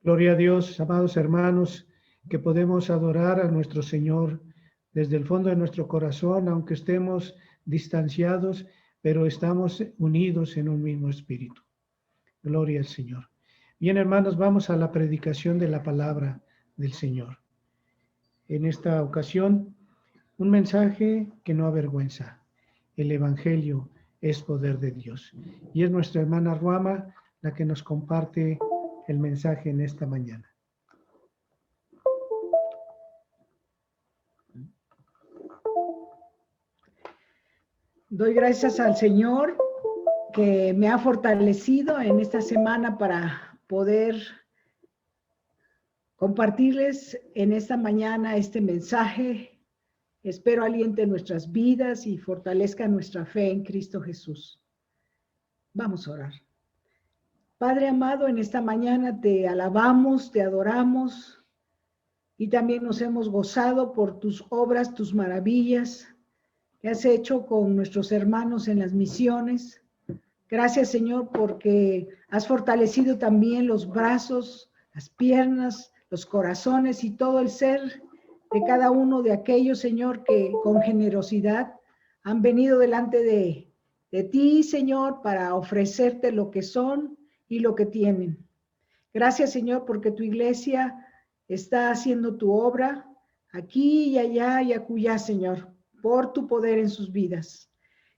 Gloria a Dios, amados hermanos, que podemos adorar a nuestro Señor desde el fondo de nuestro corazón, aunque estemos distanciados, pero estamos unidos en un mismo espíritu. Gloria al Señor. Bien, hermanos, vamos a la predicación de la palabra del Señor. En esta ocasión, un mensaje que no avergüenza. El Evangelio es poder de Dios. Y es nuestra hermana Ruama la que nos comparte el mensaje en esta mañana. Doy gracias al Señor que me ha fortalecido en esta semana para poder compartirles en esta mañana este mensaje. Espero aliente nuestras vidas y fortalezca nuestra fe en Cristo Jesús. Vamos a orar. Padre amado, en esta mañana te alabamos, te adoramos y también nos hemos gozado por tus obras, tus maravillas que has hecho con nuestros hermanos en las misiones. Gracias, Señor, porque has fortalecido también los brazos, las piernas, los corazones y todo el ser de cada uno de aquellos, Señor, que con generosidad han venido delante de ti, Señor, para ofrecerte lo que son y lo que tienen. Gracias, Señor, porque tu iglesia está haciendo tu obra aquí y allá y acullá, Señor, por tu poder en sus vidas.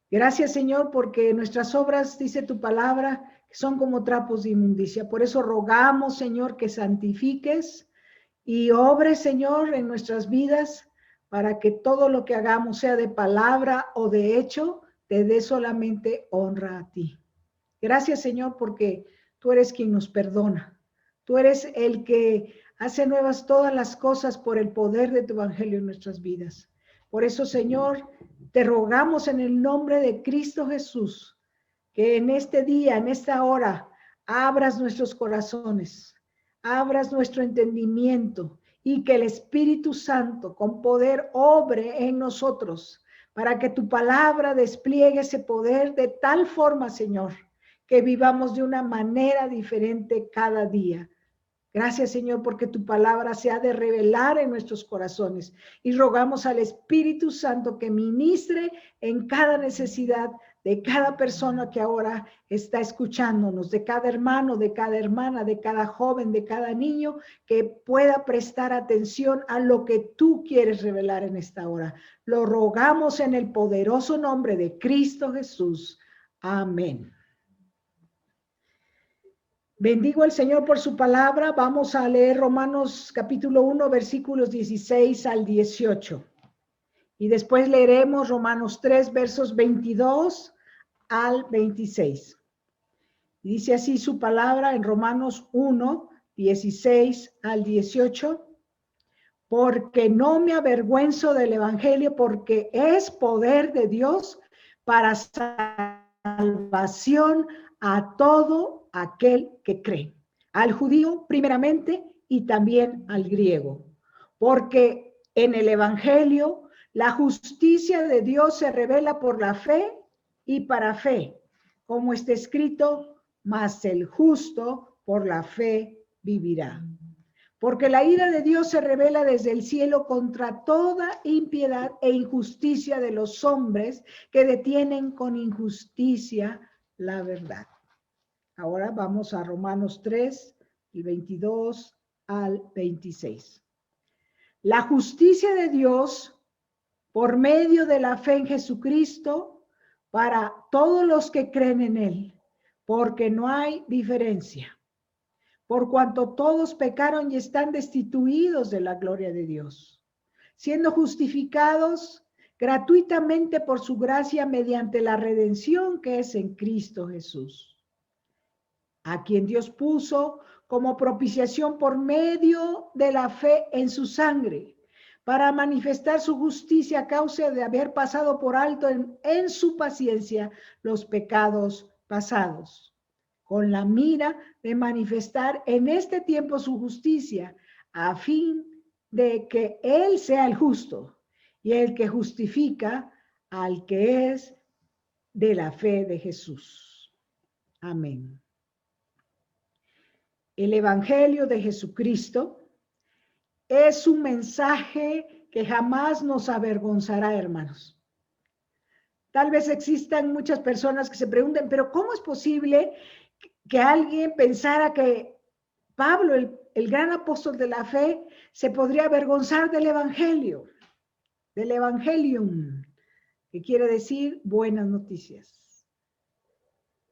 Gracias, Señor, porque nuestras obras, dice tu palabra, son como trapos de inmundicia. Por eso rogamos, Señor, que santifiques y obres, Señor, en nuestras vidas, para que todo lo que hagamos, sea de palabra o de hecho, te dé solamente honra a ti. Gracias, Señor, porque tú eres quien nos perdona. Tú eres el que hace nuevas todas las cosas por el poder de tu evangelio en nuestras vidas. Por eso, Señor, te rogamos en el nombre de Cristo Jesús, que en este día, en esta hora, abras nuestros corazones, abras nuestro entendimiento y que el Espíritu Santo con poder obre en nosotros para que tu palabra despliegue ese poder de tal forma, Señor, que vivamos de una manera diferente cada día. Gracias, Señor, porque tu palabra se ha de revelar en nuestros corazones y rogamos al Espíritu Santo que ministre en cada necesidad de cada persona que ahora está escuchándonos, de cada hermano, de cada hermana, de cada joven, de cada niño, que pueda prestar atención a lo que tú quieres revelar en esta hora. Lo rogamos en el poderoso nombre de Cristo Jesús. Amén. Bendigo al Señor por su palabra. Vamos a leer Romanos capítulo 1, versículos 16 al 18. Y después leeremos Romanos 3, versos 22 al 26. Dice así su palabra en Romanos 1, 16 al 18. Porque no me avergüenzo del evangelio, porque es poder de Dios para salvación a todo aquel que cree, al judío primeramente y también al griego, porque en el evangelio la justicia de Dios se revela por la fe y para fe, como está escrito, mas el justo por la fe vivirá. Porque la ira de Dios se revela desde el cielo contra toda impiedad e injusticia de los hombres que detienen con injusticia la verdad. Ahora vamos a Romanos 3, el 22 al 26. La justicia de Dios por medio de la fe en Jesucristo para todos los que creen en Él, porque no hay diferencia. Por cuanto todos pecaron y están destituidos de la gloria de Dios, siendo justificados gratuitamente por su gracia mediante la redención que es en Cristo Jesús, a quien Dios puso como propiciación por medio de la fe en su sangre, para manifestar su justicia a causa de haber pasado por alto en su paciencia los pecados pasados, con la mira de manifestar en este tiempo su justicia, a fin de que Él sea el justo y el que justifica al que es de la fe de Jesús. Amén. El Evangelio de Jesucristo es un mensaje que jamás nos avergonzará, hermanos. Tal vez existan muchas personas que se pregunten, pero ¿cómo es posible que alguien pensara que Pablo, el gran apóstol de la fe, se podría avergonzar del Evangelio, del Evangelium, que quiere decir buenas noticias?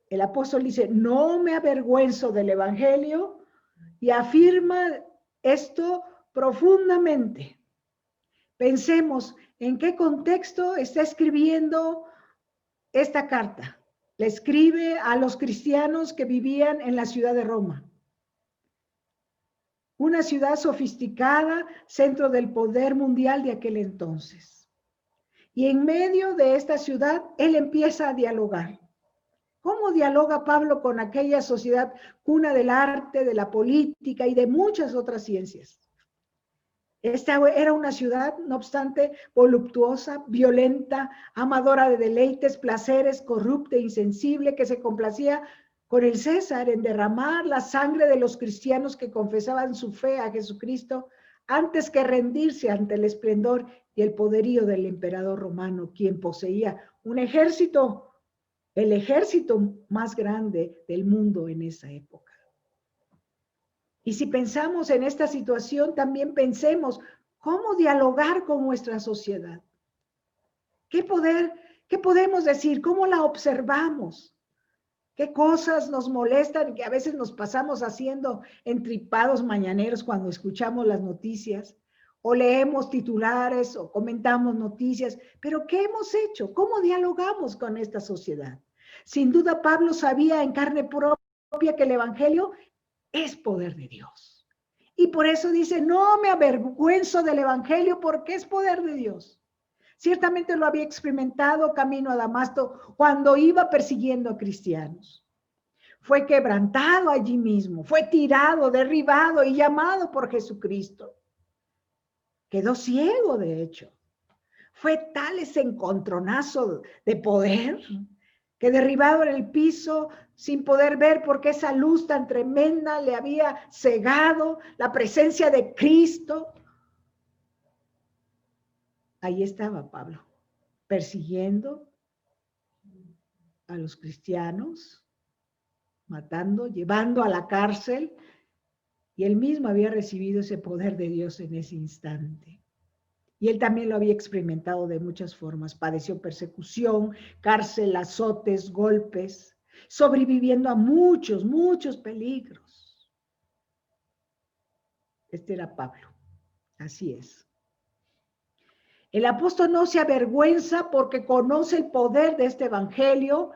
El apóstol dice, no me avergüenzo del Evangelio, y afirma esto profundamente. Pensemos en qué contexto está escribiendo esta carta. Le escribe a los cristianos que vivían en la ciudad de Roma, una ciudad sofisticada, centro del poder mundial de aquel entonces. Y en medio de esta ciudad, él empieza a dialogar. ¿Cómo dialoga Pablo con aquella sociedad cuna del arte, de la política y de muchas otras ciencias? Esta era una ciudad, no obstante, voluptuosa, violenta, amadora de deleites, placeres, corrupta e insensible, que se complacía con el César en derramar la sangre de los cristianos que confesaban su fe a Jesucristo antes que rendirse ante el esplendor y el poderío del emperador romano, quien poseía un ejército, el ejército más grande del mundo en esa época. Y si pensamos en esta situación, también pensemos cómo dialogar con nuestra sociedad. ¿Qué podemos decir? ¿Cómo la observamos? ¿Qué cosas nos molestan que a veces nos pasamos haciendo entripados mañaneros cuando escuchamos las noticias? O leemos titulares o comentamos noticias. ¿Pero qué hemos hecho? ¿Cómo dialogamos con esta sociedad? Sin duda Pablo sabía en carne propia que el Evangelio es poder de Dios. Y por eso dice, no me avergüenzo del Evangelio porque es poder de Dios. Ciertamente lo había experimentado camino a Damasco cuando iba persiguiendo a cristianos. Fue quebrantado allí mismo, fue tirado, derribado y llamado por Jesucristo. Quedó ciego, de hecho. Fue tal ese encontronazo de poder que derribado en el piso sin poder ver porque esa luz tan tremenda le había cegado la presencia de Cristo. Ahí estaba Pablo, persiguiendo a los cristianos, matando, llevando a la cárcel, y él mismo había recibido ese poder de Dios en ese instante. Y él también lo había experimentado de muchas formas. Padeció persecución, cárcel, azotes, golpes, sobreviviendo a muchos, muchos peligros. Este era Pablo. Así es. El apóstol no se avergüenza porque conoce el poder de este evangelio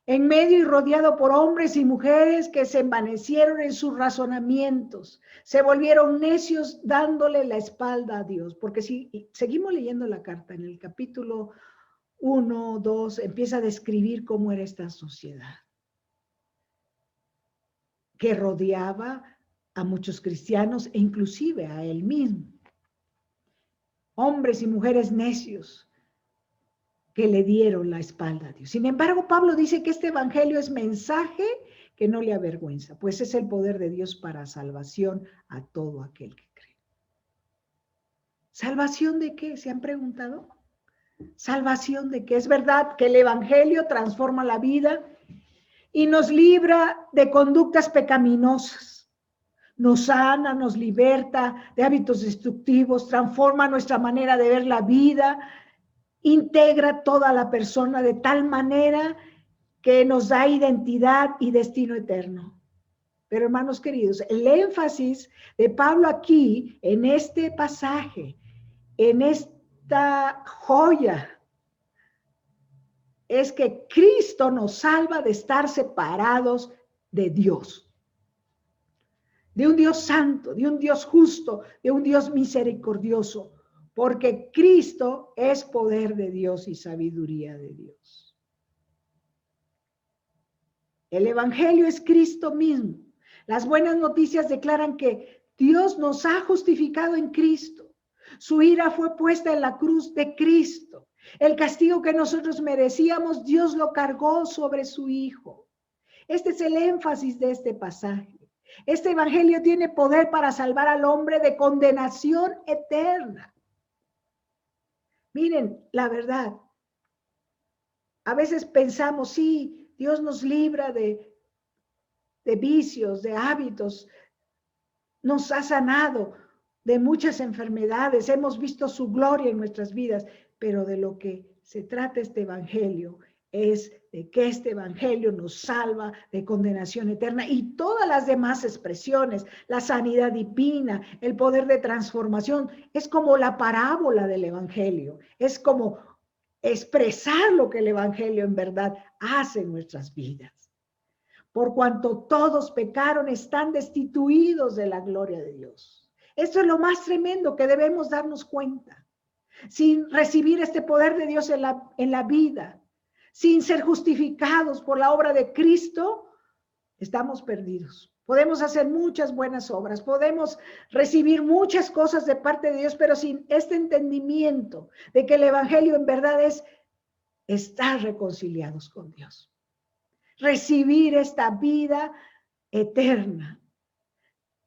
en medio y rodeado por hombres y mujeres que se envanecieron en sus razonamientos, se volvieron necios dándole la espalda a Dios. Porque si seguimos leyendo la carta, en el capítulo 1, 2, empieza a describir cómo era esta sociedad, que rodeaba a muchos cristianos e inclusive a él mismo. Hombres y mujeres necios que le dieron la espalda a Dios. Sin embargo, Pablo dice que este evangelio es mensaje que no le avergüenza, pues es el poder de Dios para salvación a todo aquel que cree. ¿Salvación de qué? ¿Se han preguntado? ¿Salvación de qué? Es verdad que el evangelio transforma la vida y nos libra de conductas pecaminosas. Nos sana, nos liberta de hábitos destructivos, transforma nuestra manera de ver la vida, integra toda la persona de tal manera que nos da identidad y destino eterno. Pero hermanos queridos, el énfasis de Pablo aquí, en este pasaje, en esta joya, es que Cristo nos salva de estar separados de Dios. De un Dios santo, de un Dios justo, de un Dios misericordioso. Porque Cristo es poder de Dios y sabiduría de Dios. El evangelio es Cristo mismo. Las buenas noticias declaran que Dios nos ha justificado en Cristo. Su ira fue puesta en la cruz de Cristo. El castigo que nosotros merecíamos, Dios lo cargó sobre su Hijo. Este es el énfasis de este pasaje. Este evangelio tiene poder para salvar al hombre de condenación eterna. Miren, la verdad, a veces pensamos, sí, Dios nos libra de vicios, de hábitos, nos ha sanado de muchas enfermedades, hemos visto su gloria en nuestras vidas, pero de lo que se trata este evangelio es de que este evangelio nos salva de condenación eterna y todas las demás expresiones, la sanidad divina, el poder de transformación, es como la parábola del evangelio, es como expresar lo que el evangelio en verdad hace en nuestras vidas. Por cuanto todos pecaron, están destituidos de la gloria de Dios. Esto es lo más tremendo que debemos darnos cuenta. Sin recibir este poder de Dios en la vida, sin ser justificados por la obra de Cristo, estamos perdidos. Podemos hacer muchas buenas obras, podemos recibir muchas cosas de parte de Dios, pero sin este entendimiento de que el evangelio en verdad es estar reconciliados con Dios. Recibir esta vida eterna,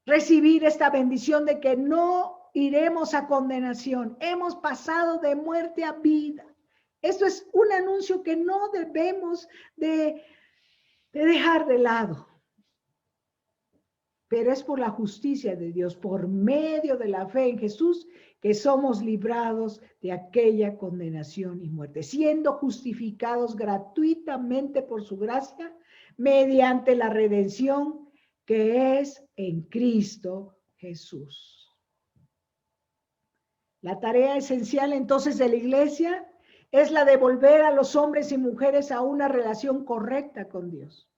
recibir esta bendición de que no iremos a condenación, hemos pasado de muerte a vida. Esto es un anuncio que no debemos de dejar de lado, pero es por la justicia de Dios, por medio de la fe en Jesús, que somos librados de aquella condenación y muerte, siendo justificados gratuitamente por su gracia, mediante la redención que es en Cristo Jesús. La tarea esencial entonces de la iglesia es la de volver a los hombres y mujeres a una relación correcta con Dios.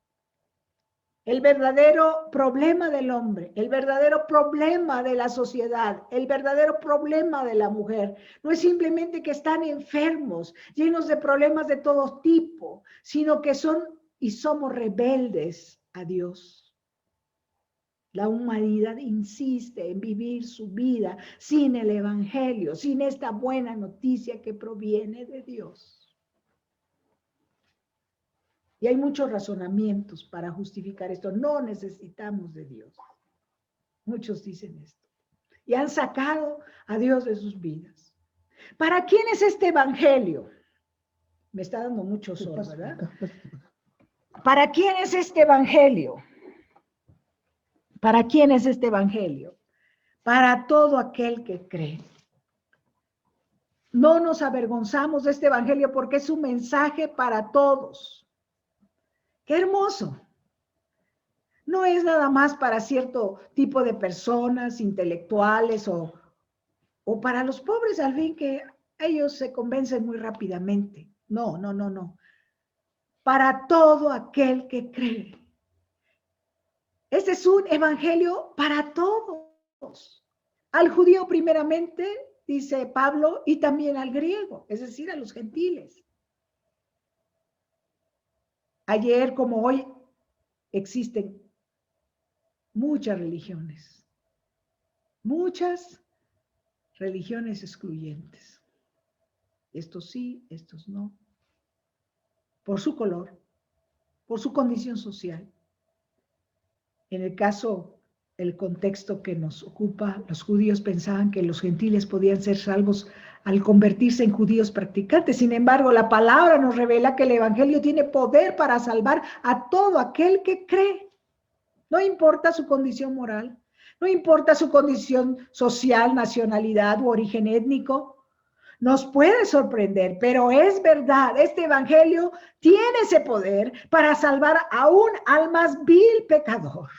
El verdadero problema del hombre, el verdadero problema de la sociedad, el verdadero problema de la mujer, no es simplemente que están enfermos, llenos de problemas de todo tipo, sino que son y somos rebeldes a Dios. La humanidad insiste en vivir su vida sin el evangelio, sin esta buena noticia que proviene de Dios. Y hay muchos razonamientos para justificar esto. No necesitamos de Dios. Muchos dicen esto. Y han sacado a Dios de sus vidas. ¿Para quién es este evangelio? Me está dando mucho sol, ¿verdad? ¿Para quién es este evangelio? ¿Para quién es este evangelio? Para todo aquel que cree. No nos avergonzamos de este evangelio porque es un mensaje para todos. ¡Qué hermoso! No es nada más para cierto tipo de personas, intelectuales o para los pobres, al fin que ellos se convencen muy rápidamente. No, no, no, no. Para todo aquel que cree. Este es un evangelio para todos. Al judío primeramente, dice Pablo, y también al griego, es decir, a los gentiles. Ayer como hoy existen muchas religiones excluyentes. Estos sí, estos no. Por su color, por su condición social. En el caso, el contexto que nos ocupa, los judíos pensaban que los gentiles podían ser salvos al convertirse en judíos practicantes. Sin embargo, la palabra nos revela que el evangelio tiene poder para salvar a todo aquel que cree. No importa su condición moral, no importa su condición social, nacionalidad u origen étnico. Nos puede sorprender, pero es verdad, este evangelio tiene ese poder para salvar aún al más vil pecador.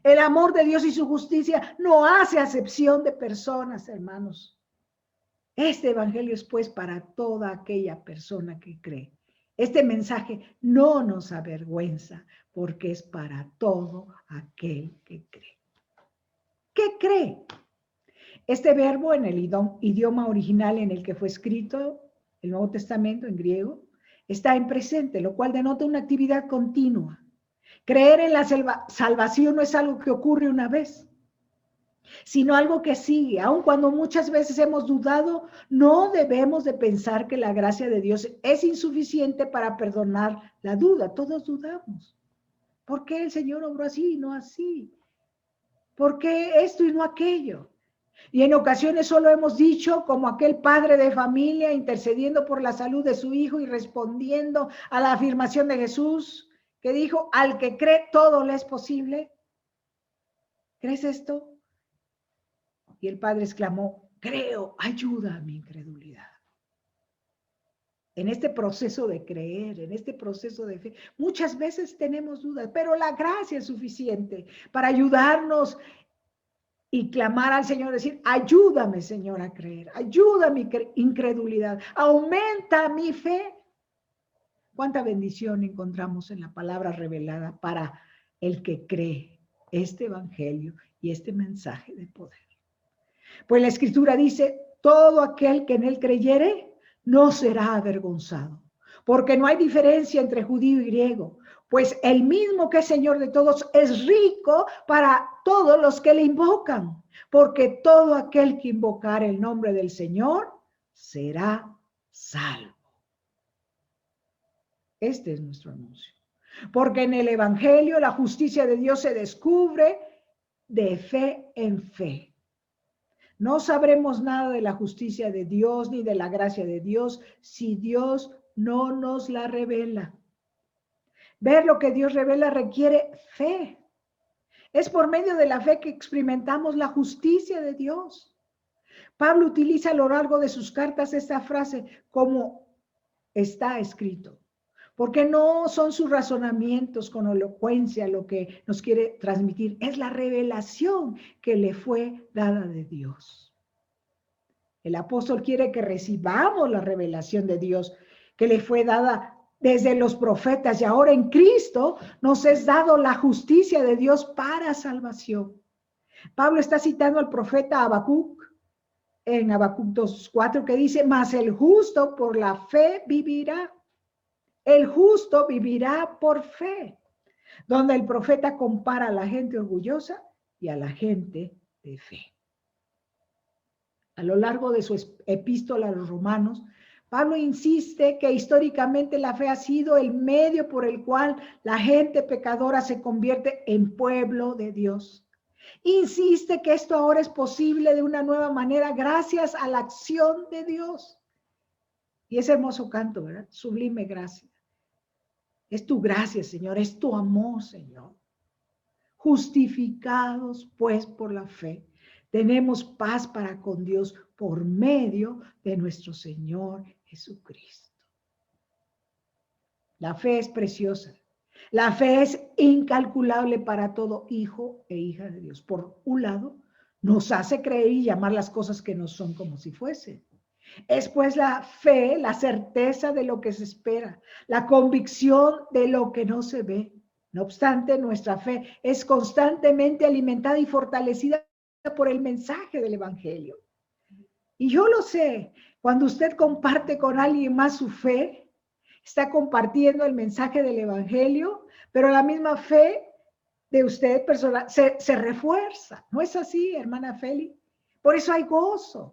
El amor de Dios y su justicia no hace acepción de personas, hermanos. Este evangelio es pues para toda aquella persona que cree. Este mensaje no nos avergüenza porque es para todo aquel que cree. ¿Qué cree? Este verbo en el idioma original en el que fue escrito el Nuevo Testamento en griego está en presente, lo cual denota una actividad continua. Creer en la salvación no es algo que ocurre una vez, sino algo que sigue. Aun cuando muchas veces hemos dudado, no debemos de pensar que la gracia de Dios es insuficiente para perdonar la duda. Todos dudamos. ¿Por qué el Señor obró así y no así? ¿Por qué esto y no aquello? Y en ocasiones solo hemos dicho, como aquel padre de familia intercediendo por la salud de su hijo y respondiendo a la afirmación de Jesús, que dijo, al que cree todo le es posible. ¿Crees esto? Y el padre exclamó, creo, ayuda a mi incredulidad. En este proceso de creer, en este proceso de fe, muchas veces tenemos dudas, pero la gracia es suficiente para ayudarnos y clamar al Señor, decir, ayúdame, Señor, a creer, ayuda mi incredulidad, aumenta mi fe. ¿Cuánta bendición encontramos en la palabra revelada para el que cree este evangelio y este mensaje de poder? Pues la Escritura dice, todo aquel que en él creyere no será avergonzado, porque no hay diferencia entre judío y griego, pues el mismo que es Señor de todos es rico para todos los que le invocan, porque todo aquel que invocar el nombre del Señor será salvo. Este es nuestro anuncio. Porque en el Evangelio la justicia de Dios se descubre de fe en fe. No sabremos nada de la justicia de Dios ni de la gracia de Dios si Dios no nos la revela. Ver lo que Dios revela requiere fe. Es por medio de la fe que experimentamos la justicia de Dios. Pablo utiliza a lo largo de sus cartas esta frase como está escrito, porque no son sus razonamientos con elocuencia lo que nos quiere transmitir, es la revelación que le fue dada de Dios. El apóstol quiere que recibamos la revelación de Dios que le fue dada desde los profetas y ahora en Cristo nos es dado la justicia de Dios para salvación. Pablo está citando al profeta Habacuc en Habacuc 2:4 que dice, mas el justo por la fe vivirá. El justo vivirá por fe, donde el profeta compara a la gente orgullosa y a la gente de fe. A lo largo de su epístola a los romanos, Pablo insiste que históricamente la fe ha sido el medio por el cual la gente pecadora se convierte en pueblo de Dios. Insiste que esto ahora es posible de una nueva manera gracias a la acción de Dios. Y ese hermoso canto, ¿verdad? Sublime gracia. Es tu gracia, Señor, es tu amor, Señor. Justificados, pues, por la fe, tenemos paz para con Dios por medio de nuestro Señor Jesucristo. La fe es preciosa. La fe es incalculable para todo hijo e hija de Dios. Por un lado, nos hace creer y llamar las cosas que no son como si fuesen. Es pues la fe, la certeza de lo que se espera, la convicción de lo que no se ve. No obstante, nuestra fe es constantemente alimentada y fortalecida por el mensaje del Evangelio. Y yo lo sé, cuando usted comparte con alguien más su fe, está compartiendo el mensaje del Evangelio, pero la misma fe de usted personal se refuerza. ¿No es así, hermana Feli? Por eso hay gozo.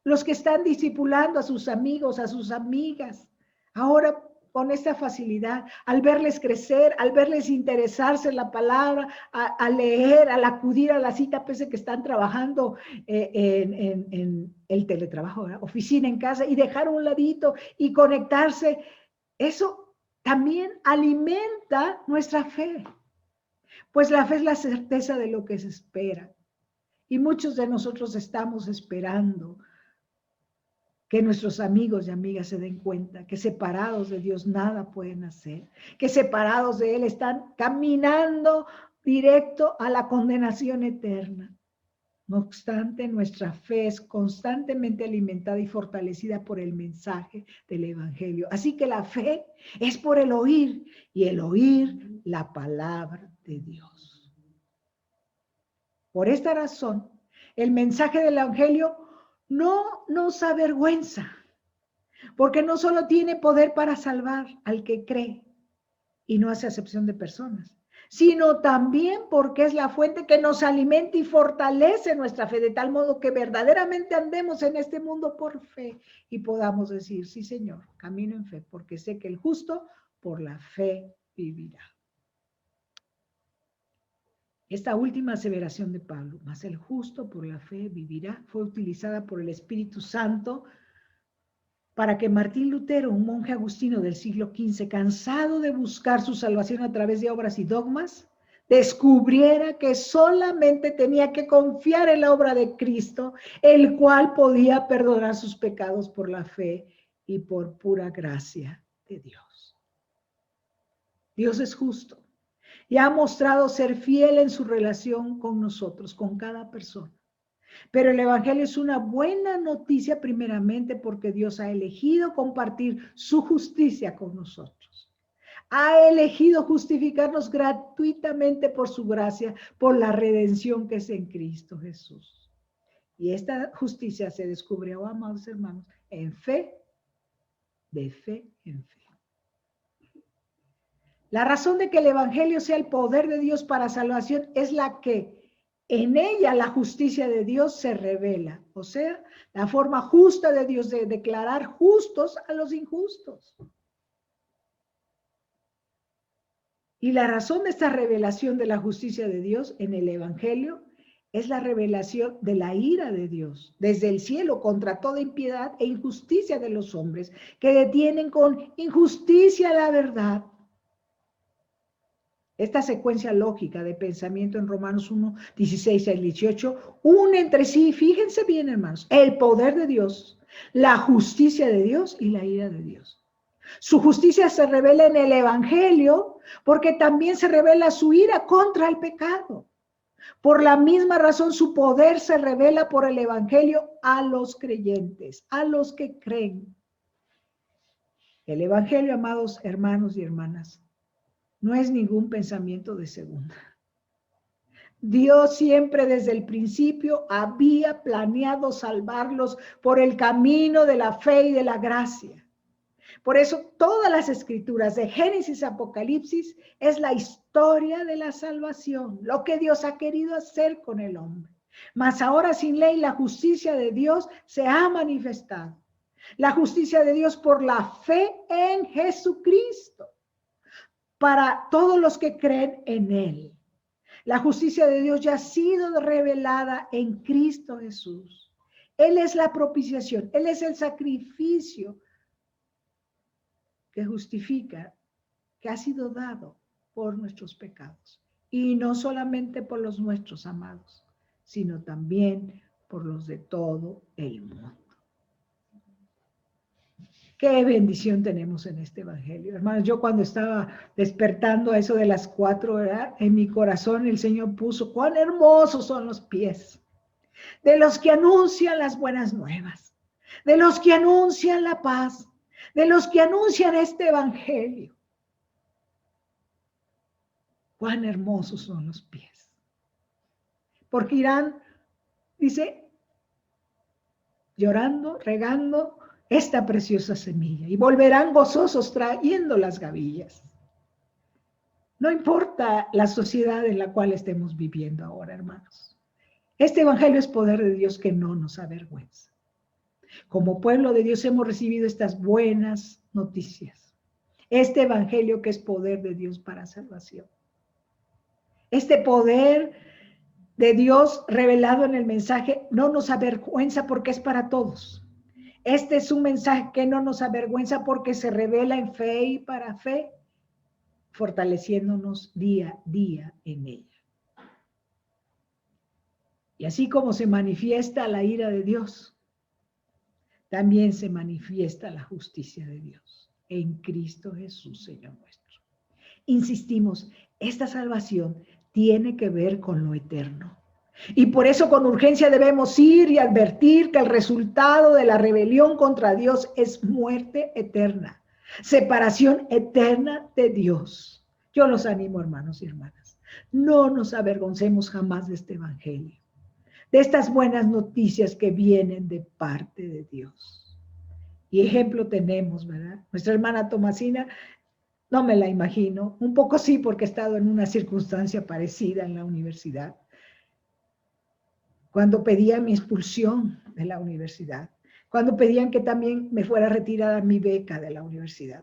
Los que están discipulando a sus amigos, a sus amigas, ahora con esta facilidad, al verles crecer, al verles interesarse en la palabra, a leer, al acudir a la cita, pese a que están trabajando en el teletrabajo, ¿verdad? Oficina en casa, y dejar un ladito y conectarse, eso también alimenta nuestra fe, pues la fe es la certeza de lo que se espera. Y muchos de nosotros estamos esperando que nuestros amigos y amigas se den cuenta que separados de Dios nada pueden hacer, que separados de Él están caminando directo a la condenación eterna. No obstante, nuestra fe es constantemente alimentada y fortalecida por el mensaje del Evangelio. Así que la fe es por el oír y el oír la palabra de Dios. Por esta razón, el mensaje del Evangelio no nos avergüenza, porque no solo tiene poder para salvar al que cree, y no hace acepción de personas, sino también porque es la fuente que nos alimenta y fortalece nuestra fe, de tal modo que verdaderamente andemos en este mundo por fe y podamos decir, sí, Señor, camino en fe, porque sé que el justo por la fe vivirá. Esta última aseveración de Pablo, mas el justo por la fe vivirá, fue utilizada por el Espíritu Santo para que Martín Lutero, un monje agustino del siglo XV, cansado de buscar su salvación a través de obras y dogmas, descubriera que solamente tenía que confiar en la obra de Cristo, el cual podía perdonar sus pecados por la fe y por pura gracia de Dios. Dios es justo y ha mostrado ser fiel en su relación con nosotros, con cada persona. Pero el Evangelio es una buena noticia primeramente porque Dios ha elegido compartir su justicia con nosotros. Ha elegido justificarnos gratuitamente por su gracia, por la redención que es en Cristo Jesús. Y esta justicia se descubrió, amados hermanos, en fe, de fe en fe. La razón de que el Evangelio sea el poder de Dios para salvación es la que en ella la justicia de Dios se revela, o sea, la forma justa de Dios de declarar justos a los injustos. Y la razón de esta revelación de la justicia de Dios en el Evangelio es la revelación de la ira de Dios desde el cielo contra toda impiedad e injusticia de los hombres que detienen con injusticia la verdad. Esta secuencia lógica de pensamiento en Romanos 1, 16 al 18 une entre sí, fíjense bien hermanos, el poder de Dios, la justicia de Dios y la ira de Dios. Su justicia se revela en el Evangelio porque también se revela su ira contra el pecado. Por la misma razón su poder se revela por el Evangelio a los creyentes, a los que creen. El Evangelio, amados hermanos y hermanas, no es ningún pensamiento de segunda. Dios siempre desde el principio había planeado salvarlos por el camino de la fe y de la gracia. Por eso todas las escrituras de Génesis a Apocalipsis es la historia de la salvación, lo que Dios ha querido hacer con el hombre. Mas ahora sin ley la justicia de Dios se ha manifestado. La justicia de Dios por la fe en Jesucristo, para todos los que creen en Él. La justicia de Dios ya ha sido revelada en Cristo Jesús. Él es la propiciación, Él es el sacrificio que justifica, que ha sido dado por nuestros pecados. Y no solamente por los nuestros, amados, sino también por los de todo el mundo. Qué bendición tenemos en este evangelio. Hermanos, yo cuando estaba despertando a eso de las 4 horas, en mi corazón el Señor puso cuán hermosos son los pies de los que anuncian las buenas nuevas, de los que anuncian la paz, de los que anuncian este evangelio. Cuán hermosos son los pies. Porque irán, dice, llorando, regando esta preciosa semilla y volverán gozosos trayendo las gavillas. No importa la sociedad en la cual estemos viviendo ahora, hermanos. Este evangelio es poder de Dios que no nos avergüenza. Como pueblo de Dios hemos recibido estas buenas noticias. Este evangelio que es poder de Dios para salvación. Este poder de Dios revelado en el mensaje no nos avergüenza porque es para todos. Este es un mensaje que no nos avergüenza porque se revela en fe y para fe, fortaleciéndonos día a día en ella. Y así como se manifiesta la ira de Dios, también se manifiesta la justicia de Dios en Cristo Jesús, Señor nuestro. Insistimos, esta salvación tiene que ver con lo eterno. Y por eso con urgencia debemos ir y advertir que el resultado de la rebelión contra Dios es muerte eterna, separación eterna de Dios. Yo los animo, hermanos y hermanas, no nos avergoncemos jamás de este evangelio, de estas buenas noticias que vienen de parte de Dios. Y ejemplo tenemos, ¿verdad? Nuestra hermana Tomasina, no me la imagino, un poco sí porque he estado en una circunstancia parecida en la universidad. Cuando pedía mi expulsión de la universidad, cuando pedían que también me fuera retirada mi beca de la universidad.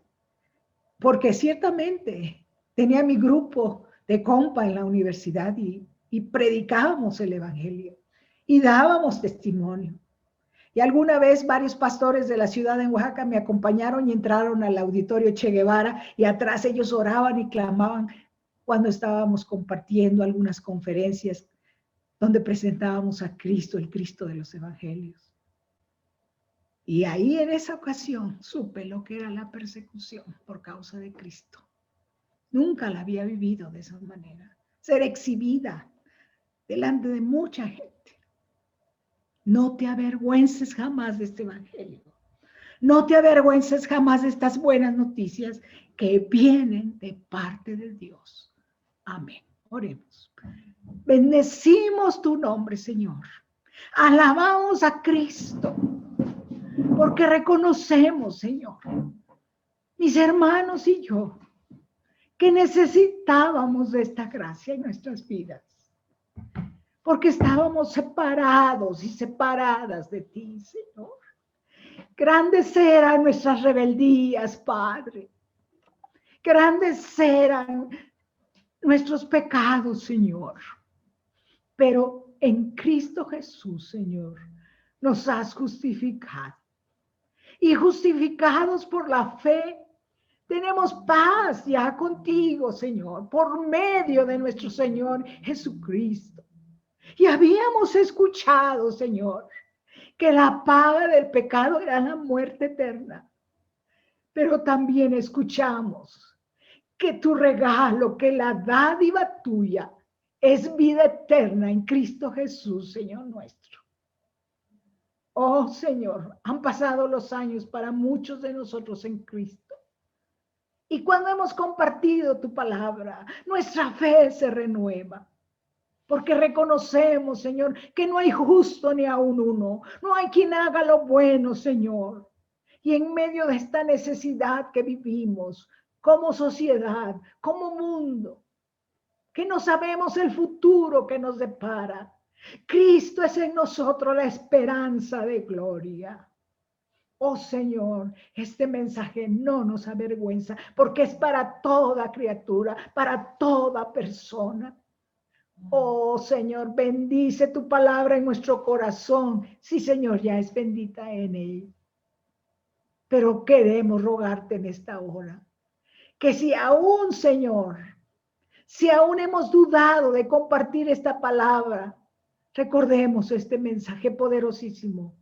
Porque ciertamente tenía mi grupo de compa en la universidad y y predicábamos el evangelio y dábamos testimonio. Y alguna vez varios pastores de la ciudad de Oaxaca me acompañaron y entraron al auditorio Che Guevara y atrás ellos oraban y clamaban cuando estábamos compartiendo algunas conferencias donde presentábamos a Cristo, el Cristo de los evangelios. Y ahí en esa ocasión supe lo que era la persecución por causa de Cristo. Nunca la había vivido de esa manera. Ser exhibida delante de mucha gente. No te avergüences jamás de este evangelio. No te avergüences jamás de estas buenas noticias que vienen de parte de Dios. Amén. Oremos. Bendecimos tu nombre, Señor. Alabamos a Cristo, porque reconocemos, Señor, mis hermanos y yo, que necesitábamos de esta gracia en nuestras vidas, porque estábamos separados y separadas de ti, Señor. Grandes eran nuestras rebeldías, Padre. Grandes eran nuestros pecados, Señor. Pero en Cristo Jesús, Señor, nos has justificado. Y justificados por la fe, tenemos paz ya contigo, Señor, por medio de nuestro Señor Jesucristo. Y habíamos escuchado, Señor, que la paga del pecado era la muerte eterna. Pero también escuchamos que tu regalo, que la dádiva tuya es vida eterna en Cristo Jesús, Señor nuestro. Oh, Señor, han pasado los años para muchos de nosotros en Cristo. Y cuando hemos compartido tu palabra, nuestra fe se renueva. Porque reconocemos, Señor, que no hay justo ni aun uno. No hay quien haga lo bueno, Señor. Y en medio de esta necesidad que vivimos, como sociedad, como mundo, que no sabemos el futuro que nos depara, Cristo es en nosotros la esperanza de gloria. Oh Señor, este mensaje no nos avergüenza, porque es para toda criatura, para toda persona. Oh Señor, bendice tu palabra en nuestro corazón. Sí, Señor, ya es bendita en él. Pero queremos rogarte en esta hora, que si aún, Señor, si aún hemos dudado de compartir esta palabra, recordemos este mensaje poderosísimo.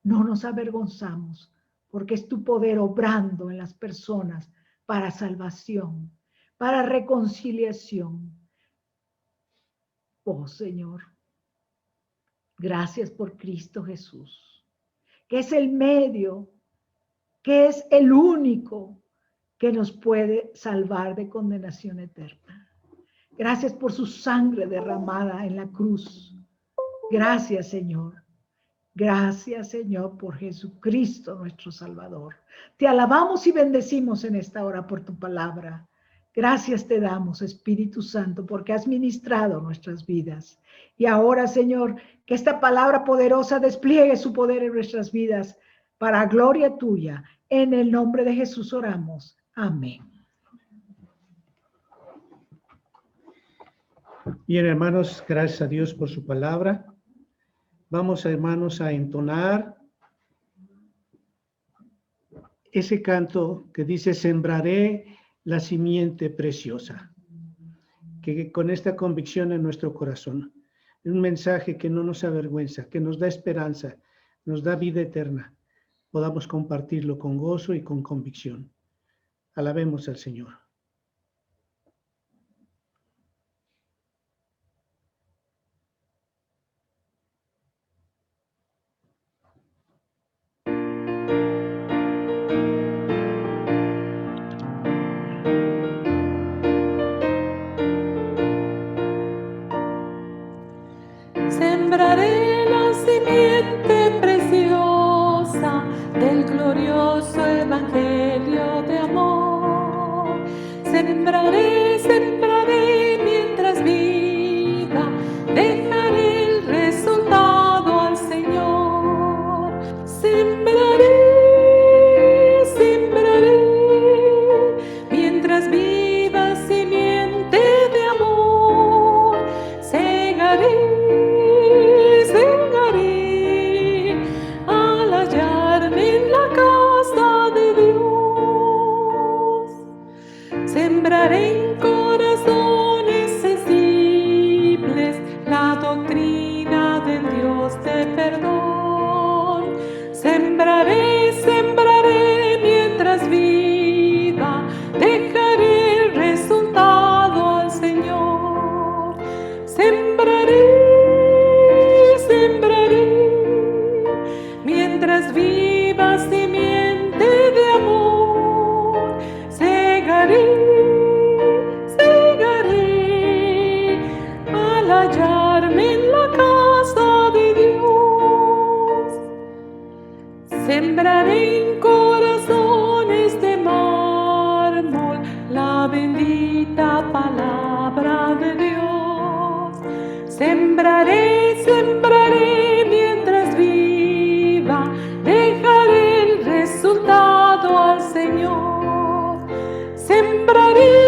No nos avergonzamos, porque es tu poder obrando en las personas para salvación, para reconciliación. Oh Señor, gracias por Cristo Jesús, que es el medio, que es el único que nos puede salvar de condenación eterna. Gracias por su sangre derramada en la cruz. Gracias, Señor. Gracias, Señor, por Jesucristo, nuestro Salvador. Te alabamos y bendecimos en esta hora por tu palabra. Gracias te damos, Espíritu Santo, porque has ministrado nuestras vidas. Y ahora, Señor, que esta palabra poderosa despliegue su poder en nuestras vidas para gloria tuya. En el nombre de Jesús oramos. Amén. Bien, hermanos, gracias a Dios por su palabra. Vamos, hermanos, a entonar ese canto que dice: sembraré la simiente preciosa, que con esta convicción en nuestro corazón, un mensaje que no nos avergüenza, que nos da esperanza, nos da vida eterna, podamos compartirlo con gozo y con convicción. Alabemos al Señor. Sembraré la simiente preciosa del glorioso evangelio de amor. Sembraré, sembraré mientras viva, dejaré el resultado al Señor. Sembraré, sembraré mientras viva simiente de amor. Sembraré la doctrina del Dios de perdón. Sembraré, sembraré mientras viva, dejaré el resultado al Señor. Sembraré, sembraré, mientras viva simiente de amor. Segaré, segaré, al hallarme en la casa de Dios. Sembraré en corazones de mármol la bendita palabra de Dios. Sembraré, sembraré mientras viva, dejaré el resultado al Señor. Sembraré,